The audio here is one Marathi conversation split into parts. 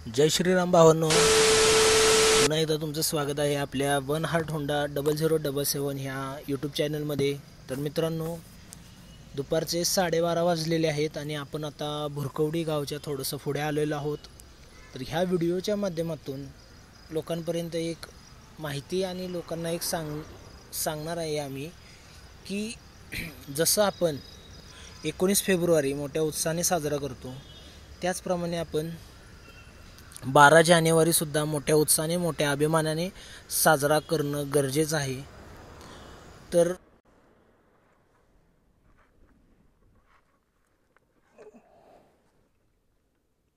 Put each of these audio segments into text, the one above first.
जय श्रीराम भावांनो, पुन्हा एकदा तुमचं स्वागत आहे आपल्या वन हार्ट होंडा 0077 ह्या यूट्यूब चॅनलमध्ये। तर मित्रांनो, दुपारचे 12:30 वाजलेले आहेत आणि आपण आता भुरकवडी गावच्या थोडंसं पुढे आलेलो आहोत। तर ह्या व्हिडिओच्या माध्यमातून लोकांपर्यंत एक माहिती आणि लोकांना एक सांगणार आहे आम्ही की जसं आपण 19 फेब्रुवारी मोठ्या उत्साहाने साजरा करतो, त्याचप्रमाणे आपण 12 जानेवारी सुद्धा मोठ्या उत्साहाने मोठ्या अभिमानाने साजरा करणं गरजेचं आहे। तर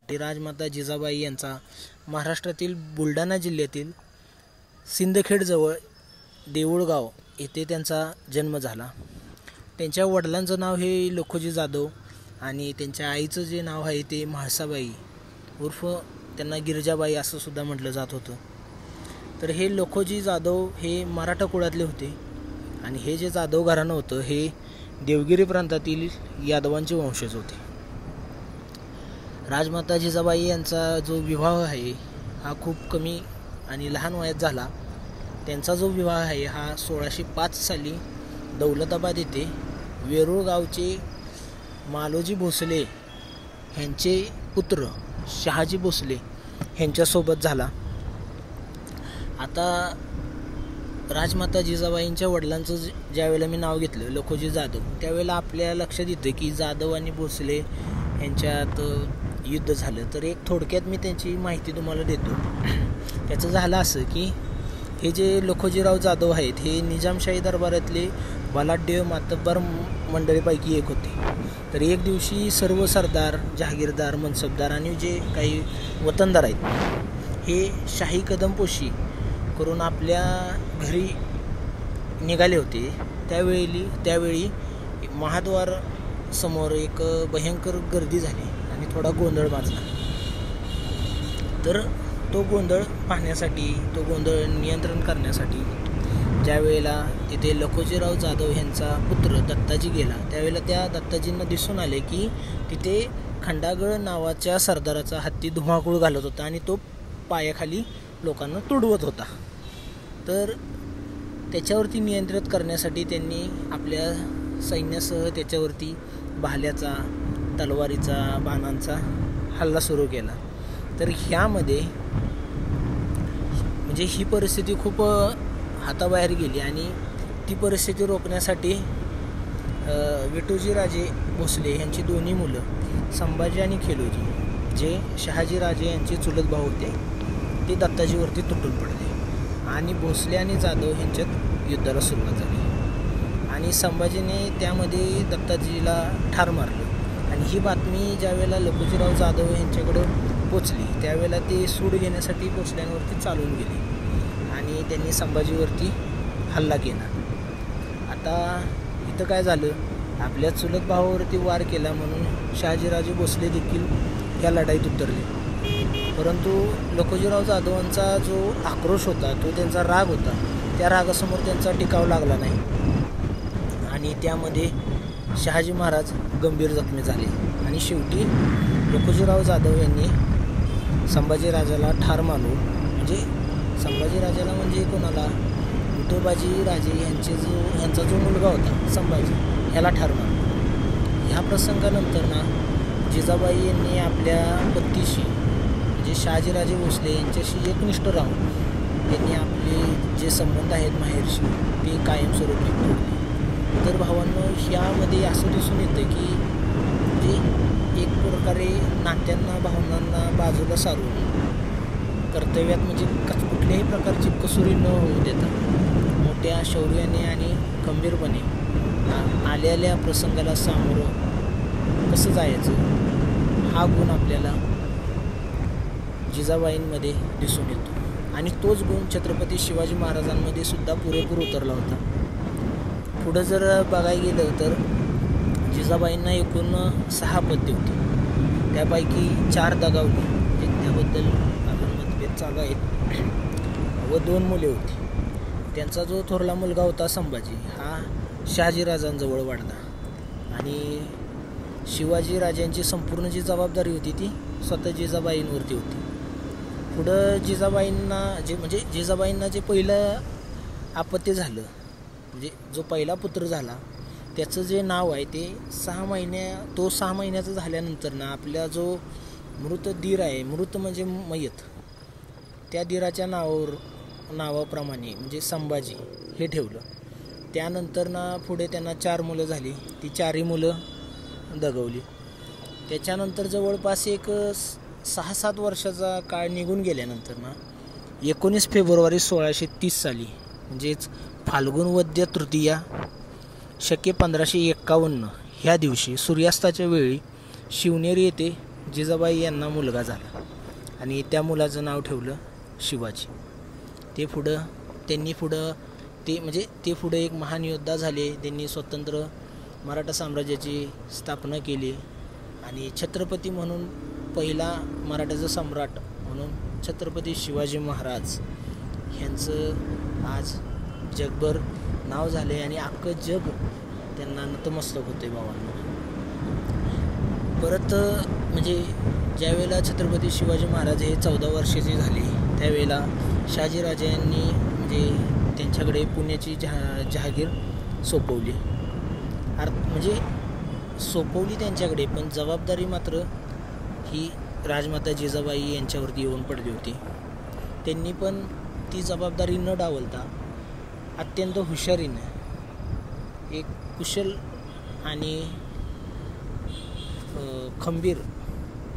राजमाता जिजाबाई यांचा महाराष्ट्रातील बुलढाणा जिल्ह्यातील सिंदखेडजवळ देऊळगाव येथे त्यांचा जन्म झाला। त्यांच्या वडिलांचं नाव हे लखोजी जाधव आणि त्यांच्या आईचं जे नाव आहे ते म्हाळसाबाई उर्फ त्यांना गिरजाबाई असं सुद्धा म्हटलं जात होतं। तर हे लखोजी जाधव हे मराठा कुळातले होते आणि हे जे जाधव घराणं होतं हे देवगिरी प्रांतातील यादवांचे वंशज होते। राजमाता जिजाबाई यांचा जो विवाह आहे हा खूप कमी आणि लहान वयात झाला। त्यांचा जो विवाह आहे हा 1605 साली दौलताबाद येथे वेरूळ गावचे मालोजी भोसले यांचे पुत्र शहाजी भोसले यांच्यासोबत झाला। आता राजमाता जिजाबाईंच्या वडिलांचं ज्यावेळेला मी नाव घेतलं लखोजी जाधव, त्यावेळेला आपल्या लक्षात येतं की जाधव आणि भोसले यांच्यात युद्ध झालं। तर एक थोडक्यात मी त्यांची माहिती तुम्हाला देतो। त्याचं झालं असं की हे जे लखोजीराव जाधव आहेत हे निजामशाही दरबारातले बलाढ्य मातब्बर मंडळीपैकी एक होते। तर एक दिवशी सर्व सरदार, जहागीरदार, मनसबदार आणि जे काही वतनदार आहेत हे शाही कदमपोशी करून आपल्या घरी निघाले होते। त्यावेळी महाद्वार समोर एक भयंकर गर्दी झाली आणि थोडा गोंधळ माजला। तर तो गोंधळ पाहण्यासाठी, तो गोंधळ नियंत्रण करण्यासाठी ज्यावेळेला तिथे लखोजीराव जाधव यांचा पुत्र दत्ताजी गेला, त्यावेळेला त्या दत्ताजींना दिसून आले की तिथे खंडागळ नावाच्या सरदाराचा हत्ती धुमाकूळ घालत होता आणि तो पायाखाली लोकांना तुडवत होता। तर त्याच्यावरती नियंत्रित करण्यासाठी त्यांनी आपल्या सैन्यासह त्याच्यावरती भाल्याचा, तलवारीचा, बाणांचा हल्ला सुरू केला। तर ह्यामध्ये म्हणजे ही परिस्थिती खूप हाताबाहेर गेली आणि ती परिस्थिती रोखण्यासाठी विठोजीराजे भोसले यांची दोन्ही मुलं संभाजी आणि खेलोजी जे शहाजीराजे यांचे चुलत भाऊ होते ते दत्ताजीवरती तुटून पडले आणि भोसले आणि जाधव यांच्यात युद्धाला सुरुवात झाली आणि संभाजीने त्यामध्ये दत्ताजीला ठार मारलं। आणि ही बातमी ज्यावेळेला लखोजीराव जाधव यांच्याकडं पोचली त्यावेळेला ते सूड घेण्यासाठी भोसल्यांवरती चालून गेले आणि त्यांनी संभाजीवरती हल्ला केला। आता इथं काय झालं, आपल्या चुलत भावावरती वार केला म्हणून शहाजीराजे भोसले देखील या लढाईत उतरले। परंतु लखोजीराव जाधवांचा जो आक्रोश होता, तो त्यांचा राग होता, त्या रागासमोर त्यांचा टिकाव लागला नाही आणि त्यामध्ये शहाजी महाराज गंभीर जखमी झाले आणि शेवटी लखोजीराव जाधव यांनी संभाजीराजाला ठार मारून, म्हणजे संभाजीराजाला म्हणजे कोणाला, विठोबाजी राजे यांचा जो मुलगा होता संभाजी ह्याला ठार मारलं। ह्या प्रसंगानंतर ना जिजाबाई यांनी आपल्या पतीशी म्हणजे शहाजीराजे भोसले यांच्याशी एकनिष्ठ राहून त्यांनी आपले जे संबंध आहेत माहेरशी ते कायमस्वरूपी तोडले। तर भावांनो, ह्यामध्ये असं दिसून येतं की म्हणजे एक प्रकारे नात्यांना, भावनांना बाजूला सारून कर्तव्यात म्हणजे कुठल्याही प्रकारची कसुरी न होऊ देता मोठ्या शौर्याने आणि खंबीरपणे आलेल्या प्रसंगाला सामोरं कसं जायचं हा गुण आपल्याला जिजाबाईंमध्ये दिसून येतो आणि तोच गुण छत्रपती शिवाजी महाराजांमध्ये सुद्धा पुरेपूर उतरला होता। पुढं जर बघायला गेलं तर जिजाबाईंना एकूण 6 पत्नी होती, त्यापैकी 4 दगावली, त्याबद्दल मतभेद चालू आहेत, व 2 मुले होती। त्यांचा जो थोरला मुलगा होता संभाजी हा शहाजीराजांजवळ वाढला आणि शिवाजी राजांची संपूर्ण जी जबाबदारी होती ती स्वतः जिजाबाईंवरती होती। पुढं जिजाबाईंना जे पहिलं अपत्य झालं, म्हणजे जो पहिला पुत्र झाला त्याचं जे नाव आहे ते 6 महिन्याचं झाल्यानंतर ना आपल्या जो मृत दीर आहे, मृत म्हणजे मयत, त्या दीराच्या नावाप्रमाणे म्हणजे संभाजी हे ठेवलं. त्यानंतर ना पुढे त्यांना 4 मुलं झाली. ती 4ही मुलं दगवली. त्याच्यानंतर जवळपास एक 6-7 वर्षाचा काळ निघून गेल्यानंतर ना 19 फेब्रुवारी 1630 साली म्हणजेच फाल्गुन वद्य तृतीया शके 1551 ह्या दिवशी सूर्यास्ताच्या वेळी शिवनेरी येथे जिजाबाई यांना मुलगा झाला आणि त्या मुलाचं नाव ठेवलं शिवाजी. ते पुढं एक महान योद्धा झाले. त्यांनी स्वतंत्र मराठा साम्राज्याची स्थापना केली आणि छत्रपती म्हणून पहिला मराठाचा सम्राट म्हणून छत्रपती शिवाजी महाराज ह्यांचं आज जगभर नाव झाले आणि अख्खं जग त्यांना नतमस्तक होते भावांनो. परत म्हणजे ज्यावेळेला छत्रपती शिवाजी महाराज हे 14 वर्षाचे झाले त्यावेळेला शहाजीराजांनी म्हणजे त्यांच्याकडे पुण्याची जहागीर सोपवली. म्हणजे सोपवली त्यांच्याकडे, पण जबाबदारी मात्र ही राजमाता जिजाबाई यांच्यावरती येऊन पडली होती. त्यांनी पण ती जबाबदारी न डावलता अत्यंत हुशारीने एक कुशल आणि खंबीर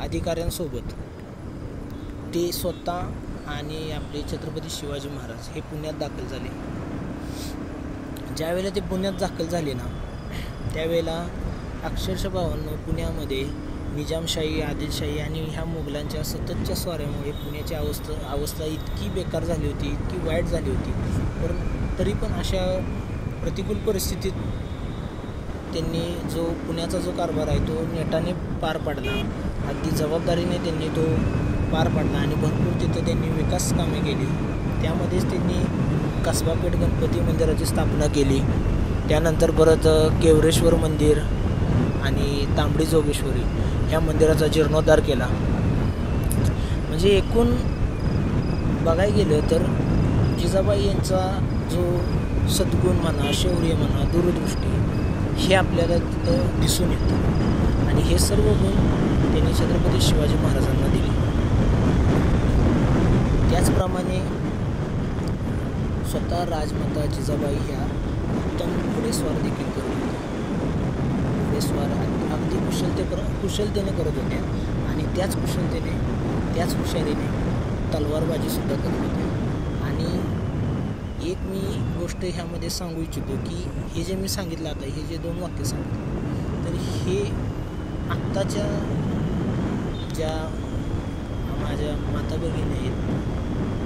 अधिकाऱ्यांसोबत ते स्वतः आणि आपले छत्रपती शिवाजी महाराज हे पुण्यात दाखल झाले. ज्यावेळेला ते पुण्यात दाखल झाले ना त्यावेळेला अक्षरशः भावांनो पुण्यामध्ये निजामशाही, आदिलशाही आणि ह्या मुघलांच्या सततच्या स्वाऱ्यामुळे पुण्याची अवस्था इतकी बेकार झाली होती, इतकी वाईट झाली होती. तरी पण अशा प्रतिकूल परिस्थितीत त्यांनी पुण्याचा जो कारभार आहे तो नेटाने पार पाडला. अगदी जबाबदारीने त्यांनी तो पार पाडला आणि भरपूर तिथं त्यांनी विकास कामे केली. त्यामध्येच त्यांनी कसबापेठ गणपती मंदिराची स्थापना केली. त्यानंतर परत केवरेश्वर मंदिर आणि तांबडी जोगेश्वरी ह्या मंदिराचा जीर्णोद्धार केला. म्हणजे एकूण बघायला गेलं तर जिजाबाई यांचा जो सद्गुण म्हणा, शौर्य म्हणा, दूरदृष्टी हे आपल्याला तिथं दिसून येतं आणि हे सर्व गुण त्यांनी छत्रपती शिवाजी महाराजांना दिले. त्याचप्रमाणे स्वतः राजमाता जिजाबाई ह्या उत्तम घोडेस्वार देखील करत होत्या. घोडेस्वार अगदी कुशलतेने करत होत्या आणि त्याच कुशलतेने, त्याच हुशारीने तलवारबाजीसुद्धा करत होत्या. आणि एक मी गोष्ट ह्यामध्ये सांगू इच्छितो की हे जे मी सांगितलं आता, हे जे 2 वाक्य सांगितलं, तर हे आत्ताच्या ज्या माझ्या माता भगिनी आहेत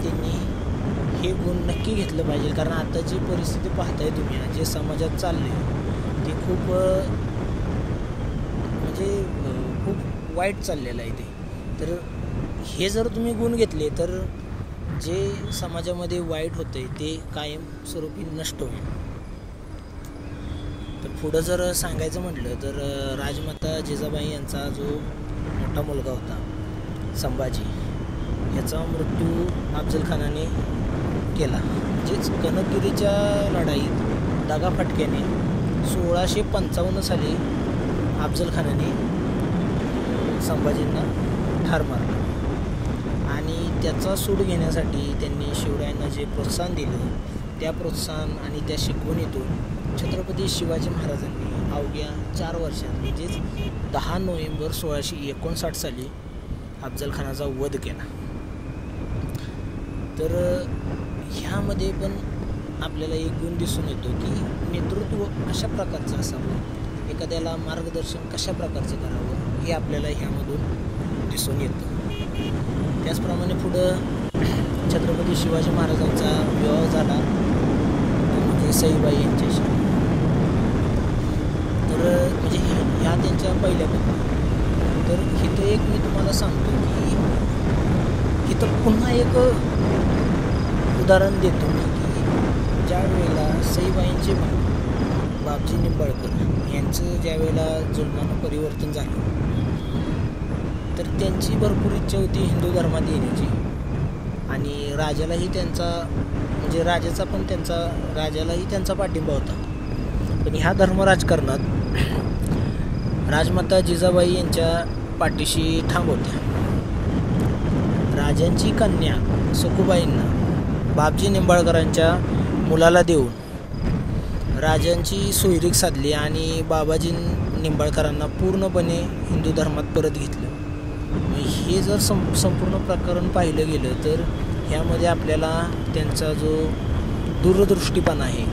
त्यांनी हे गुण नक्की घेतलं पाहिजे. कारण आता जी परिस्थिती पाहताय तुम्ही, जे समाजात चालले ते खूप वाईट चाललेलं आहे ते. तर हे जर तुम्ही गुण घेतले तर जे समाजामध्ये वाईट होते ते कायमस्वरूपी नष्ट होईल. तर पुढं जर सांगायचं म्हटलं तर राजमाता जिजाबाई यांचा जो मोठा मुलगा होता संभाजी, याचा मृत्यू अफजलखानाने केला. म्हणजेच कनकगिरीच्या लढाईत दगाफटक्याने 1655 साली अफजलखानाने संभाजींना ठार मारलं आणि त्याचा सूड घेण्यासाठी त्यांनी शिवरायांना जे प्रोत्साहन दिलं त्या प्रोत्साहन आणि त्या शिकवणीतून छत्रपती शिवाजी महाराजांनी अवघ्या 4 वर्षांत म्हणजेच 10 नोव्हेंबर 1659 साली अफजलखानाचा वध केला. तर ह्यामध्ये पण आपल्याला एक गुण दिसून येतो की नेतृत्व कशा प्रकारचं असावं, एखाद्याला मार्गदर्शन कशा प्रकारचं करावं हे आपल्याला ह्यामधून दिसून येतं. त्याचप्रमाणे पुढं छत्रपती शिवाजी महाराजांचा विवाह झाला म्हणजे सईबाई यांच्याशी. तर म्हणजे ह्या त्यांच्या पहिल्या पत्नी. तर इथं एक मी तुम्हाला सांगतो की इथं पुन्हा एक उदाहरण देतो मी की ज्या वेळेला सईबाईंचे बापजी निंबाळकर यांचं ज्या वेळेला जुलमानं परिवर्तन झालं तर त्यांची भरपूर इच्छा होती हिंदू धर्मात येण्याची. आणि राजालाही त्यांचा पाठिंबा होता. पण ह्या धर्मराजकारणात राजमाता जिजाबाई यांच्या पाठीशी ठाम होत्या. राजांची कन्या सखूबाईंना बापजी निंबाळकरांच्या मुलाला देऊन राजांची सोयरीक साधली आणि बाबाजी निंबाळकरांना पूर्णपणे हिंदू धर्मात परत घेतलं. हे जर संपूर्ण प्रकरण पाहिलं गेलं तर ह्यामध्ये आपल्याला त्यांचा जो दूरदृष्टीपणा आहे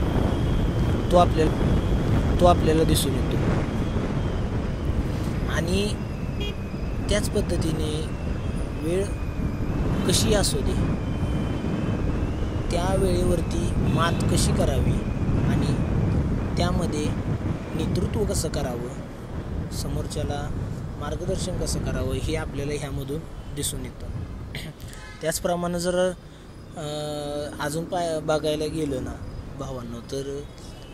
तो आपल्याला दिसून येतो. आणि त्याच पद्धतीने वेळ कशी असू दे त्या वेळेवरती मात कशी करावी आणि त्यामध्ये नेतृत्व कसं करावं, समोरच्याला मार्गदर्शन कसं करावं हे आपल्याला ह्यामधून दिसून येतं. त्याचप्रमाणे जर अजून बघायला गेलं ना भावांनो, तर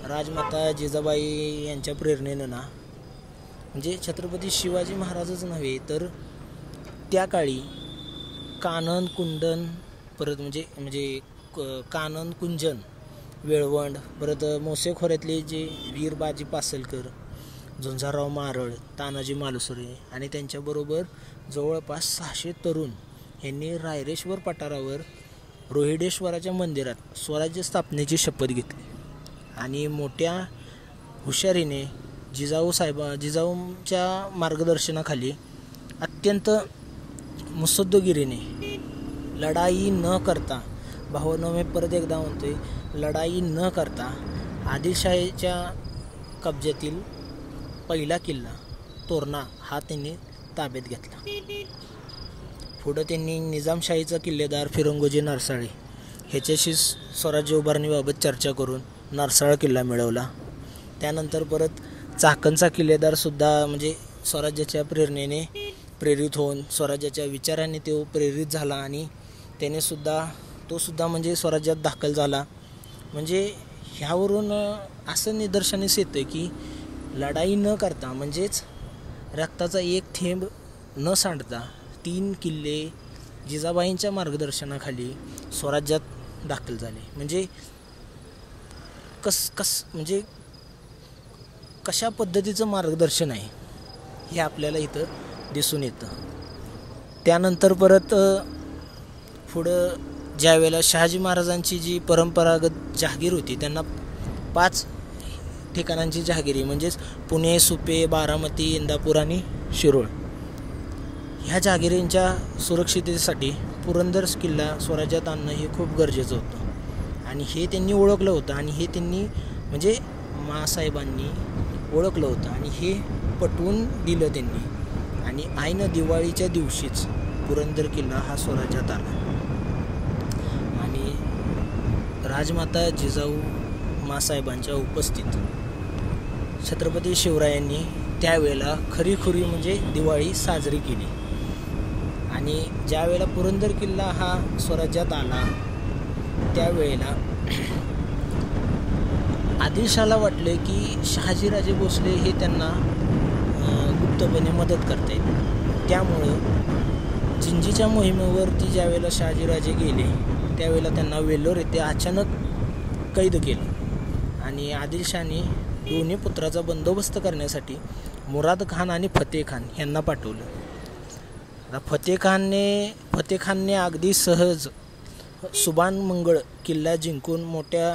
राजमाता जिजाबाई यांच्या प्रेरणेनं ना, म्हणजे छत्रपती शिवाजी महाराजच नव्हे तर त्या काळी कानन कुंदन परत म्हणजे कानन कुंजन वेळवंड, परत मोसे खोऱ्यातले जे वीर बाजी पासलकर, झुंजारराव मारळ, तानाजी मालुसरे आणि त्यांच्याबरोबर जवळपास 600 तरुण यांनी रायरेश्वर पठारावर रोहिडेश्वराच्या मंदिरात स्वराज्य स्थापनेची शपथ घेतली. आणि मोठ्या हुशारीने जिजाऊंच्या मार्गदर्शनाखाली अत्यंत मुत्सद्देगिरीने लढाई न करता, भावांनो मी परत एकदा म्हणतोय, लढाई न करता आदिलशाहीच्या कब्ज्यातील पहिला किल्ला तोरणा हा त्यांनी ताब्यात घेतला. पुढं त्यांनी निजामशाहीचा किल्लेदार फिरंगोजी नरसाळे ह्याच्याशी स्वराज्य उभारणीबाबत चर्चा करून नरसाळ किल्ला मिळवला. त्यानंतर परत चाकणचा किल्लेदारसुद्धा म्हणजे स्वराज्याच्या प्रेरणेने प्रेरित होऊन स्वराज्याच्या विचाराने तो प्रेरित झाला आणि तो सुद्धा म्हणजे स्वराज्यात दाखल झाला. म्हणजे ह्यावरून असं निदर्शनास येतं की लढाई न करता म्हणजेच रक्ताचा एक थेंब न सांडता 3 किल्ले जिजाबाईंच्या मार्गदर्शनाखाली स्वराज्यात दाखल झाले. म्हणजे म्हणजे कशा पद्धतीचं मार्गदर्शन आहे हे आपल्याला इथं दिसून येतं. त्यानंतर परत पुढं ज्यावेळेला शहाजी महाराजांची जी परंपरागत जहागीर होती, त्यांना 5 ठिकाणांची जहागिरी म्हणजेच पुणे, सुपे, बारामती, इंदापूर आणि शिरोळ ह्या जहागिरींच्या सुरक्षिततेसाठी पुरंदर किल्ला स्वराज्यात आणणं हे खूप गरजेचं होतं. आणि हे त्यांनी ओळखलं होतं आणि हे त्यांनी म्हणजे मासाहेबांनी ओळखलं होतं आणि हे पटवून दिलं त्यांनी. आणि ऐन दिवाळीच्या दिवशीच पुरंदर किल्ला हा स्वराज्यात आला. आणि राजमाता जिजाऊ मासाहेबांच्या उपस्थित छत्रपती शिवरायांनी त्यावेळेला खरीखुरी म्हणजे दिवाळी साजरी केली. आणि ज्यावेळेला पुरंदर किल्ला हा स्वराज्यात आला त्यावेळेला आदिलशाहला वाटले की शहाजीराजे भोसले हे त्यांना गुप्तपणे मदत करतायत. त्यामुळं जिंजीच्या मोहिमेवरती ज्यावेळेला शहाजीराजे गेले त्यावेळेला त्यांना वेल्लोर येथे अचानक कैद केलं आणि आदिलशाहने दोन्ही पुत्राचा बंदोबस्त करण्यासाठी मुराद खान आणि फतेह खान यांना पाठवलं. फतेह खानने अगदी सहज सुभान मंगळ किल्ला जिंकून मोठ्या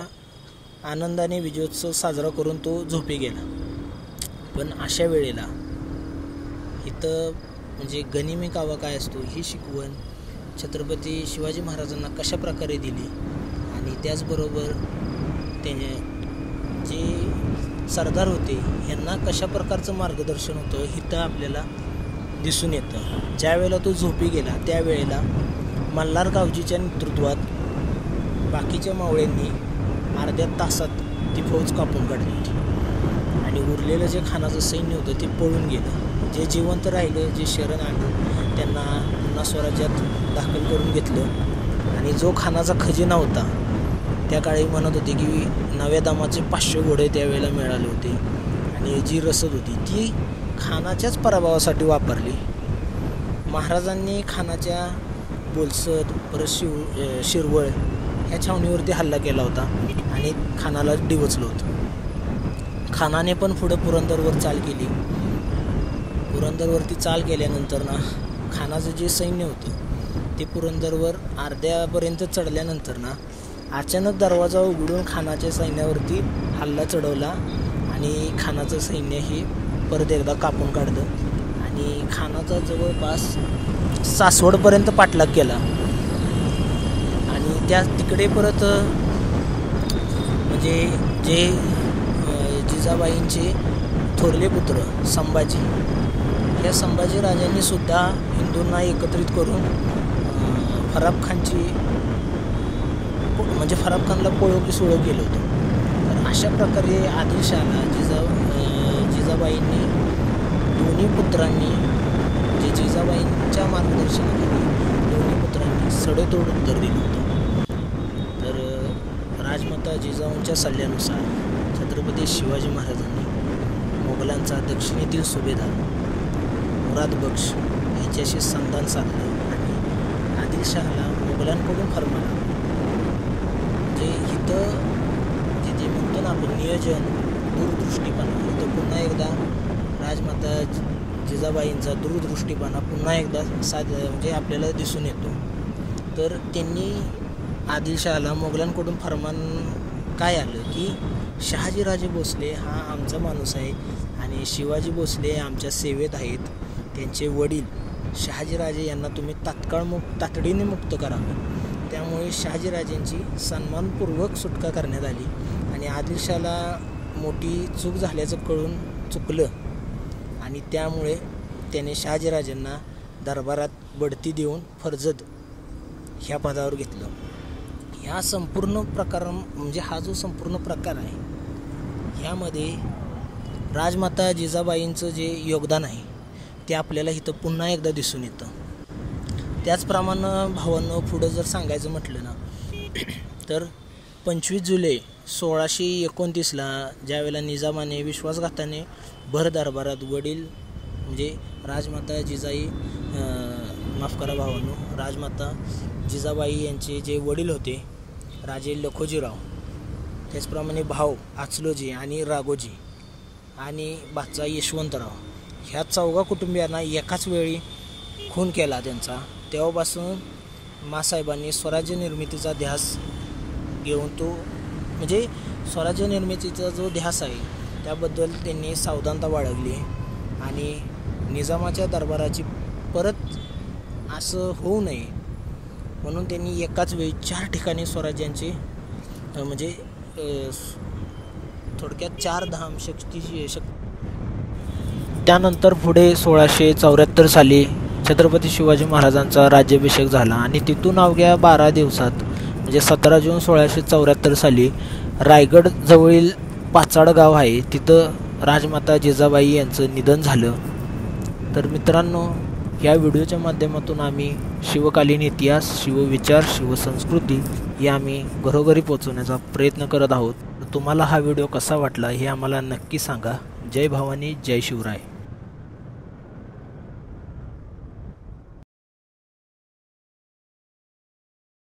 आनंदाने विजयोत्सव साजरा करून तो झोपी गेला. पण अशा वेळेला इथं म्हणजे गनिमी कावा काय असतो ही शिकवण छत्रपती शिवाजी महाराजांना कशा प्रकारे दिली आणि त्याचबरोबर त्याने जे सरदार होते यांना कशा प्रकारचं मार्गदर्शन होतं इथं आपल्याला दिसून येतं. ज्यावेळेला तो झोपी गेला त्यावेळेला मल्हार गावजीच्या नेतृत्वात बाकीच्या मावळ्यांनी अर्ध्या तासात ती फौज कापून काढली आणि उरलेलं जे खानाचं सैन्य होतं ते पळून गेलं. जे जिवंत राहिलं, जे शरण आलं त्यांना पुन्हा स्वराज्यात दाखल करून घेतलं. आणि जो खानाचा खजिना होता त्या काळी म्हणत होते की नव्या दामाचे 500 घोडे त्यावेळेला मिळाले होते आणि जी रसद होती ती खानाच्याच पराभवासाठी वापरली. महाराजांनी खानाच्या बोलसद, परत शिरवळ ह्या छावणीवरती हल्ला केला होता आणि खानाला डिवचलं होतं. खानाने पण पुढं पुरंदरवर चाल केली. पुरंदरवरती चाल केल्यानंतर ना खानाचं जे सैन्य होतं ते पुरंदरवर अर्ध्यापर्यंत चढल्यानंतर ना अचानक दरवाजा उघडून खानाच्या सैन्यावरती हल्ला चढवला आणि खानाचं सैन्य हे परत एकदा कापून काढलं आणि खानाचा जवळपास सासवडपर्यंत पाठलाग केला आणि त्या तिकडे परत म्हणजे जे जिजाबाईंचे थोरले पुत्र संभाजी, या संभाजी राजांनी सुद्धा हिंदूंना एकत्रित करून फराब खानची म्हणजे फराब खानला पळो की सोळं केलं होतं. तर अशा प्रकारे आदिलशहाला जिजाबाईंनी दोन्ही पुत्रांनी म्हणजे जिजाबाईंच्या मार्गदर्शनाखाली दोन्ही पुत्रांनी सडेतोड उत्तर दिलं होतं. तर राजमाता जिजाऊंच्या सल्ल्यानुसार छत्रपती शिवाजी महाराजांनी मोगलांचा दक्षिणेतील सुभेदार मुराद बक्ष याच्याशी संधान साधलं आणि आदिलशहाला मोगलांकडून फर्मान आला. म्हणजे इथं जे म्हणतो ना आपण नियोजन, दूरदृष्टीपणा, इथं पुन्हा एकदा राजमाता जिजाबाईंचा दूरदृष्टीपणा पुन्हा एकदा म्हणजे आपल्याला दिसून येतो. तर त्यांनी आदिलशहाला मोगलांकडून फर्मान काय आलं की शहाजीराजे भोसले हा आमचा माणूस आहे आणि शिवाजी भोसले आमच्या सेवेत आहेत. त्यांचे वडील शहाजीराजे यांना तुम्ही तातडीने मुक्त करावं. त्यामुळे शहाजीराजेंची सन्मानपूर्वक सुटका करण्यात आली आणि आदिलशहाला मोठी चूक झाल्याचं कळून चुकलं आणि त्यामुळे त्याने शहाजीराजांना दरबारात बढती देऊन फर्जद ह्या पदावर घेतलं. ह्या संपूर्ण प्रकार म्हणजे हा जो संपूर्ण प्रकार आहे ह्यामध्ये राजमाता जिजाबाईंचं जे योगदान आहे ते आपल्याला इथं पुन्हा एकदा दिसून येतं. त्याचप्रमाणे भावांनो पुढं जर सांगायचं म्हटलं ना तर 25 जुलै 1629ला ज्यावेळेला निजामाने विश्वासघाताने भर दरबारात वडील म्हणजे राजमाता राजमाता जिजाबाई यांचे जे वडील होते राजे लखोजीराव, त्याचप्रमाणे भाऊ आचलोजी आणि राघोजी आणि भाचा यशवंतराव ह्या 4 कुटुंबियांना एकाच वेळी खून केला त्यांचा. तेव्हापासून मासाहेबांनी स्वराज्य निर्मितीचा ध्यास घेऊन तो म्हणजे स्वराज्य निर्मितीचा जो ध्यास आहे त्याबद्दल त्यांनी सावधानता बाळगली आणि निजामाच्या दरबाराची परत असं होऊ नये म्हणून त्यांनी एकाच वेळी 4 ठिकाणी स्वराज्यांचे म्हणजे थोडक्यात 4 धाम शक्ती. त्यानंतर पुढे 1674 साली छत्रपती शिवाजी महाराजांचा राज्याभिषेक झाला आणि तिथून अवघ्या 12 दिवसात म्हणजे 17 जून 1674 साली रायगड जवळील पाचाड गाव आहे तिथं राजमाता जिजाबाई यांचं निधन झालं. तर मित्रांनो, या व्हिडिओच्या माध्यमातून आम्ही शिवकालीन इतिहास, शिवविचार, शिवसंस्कृती हे आम्ही घरोघरी पोहोचवण्याचा प्रयत्न करत आहोत. तुम्हाला हा व्हिडिओ कसा वाटला हे आम्हाला नक्की सांगा. जय भवानी, जय शिवराय.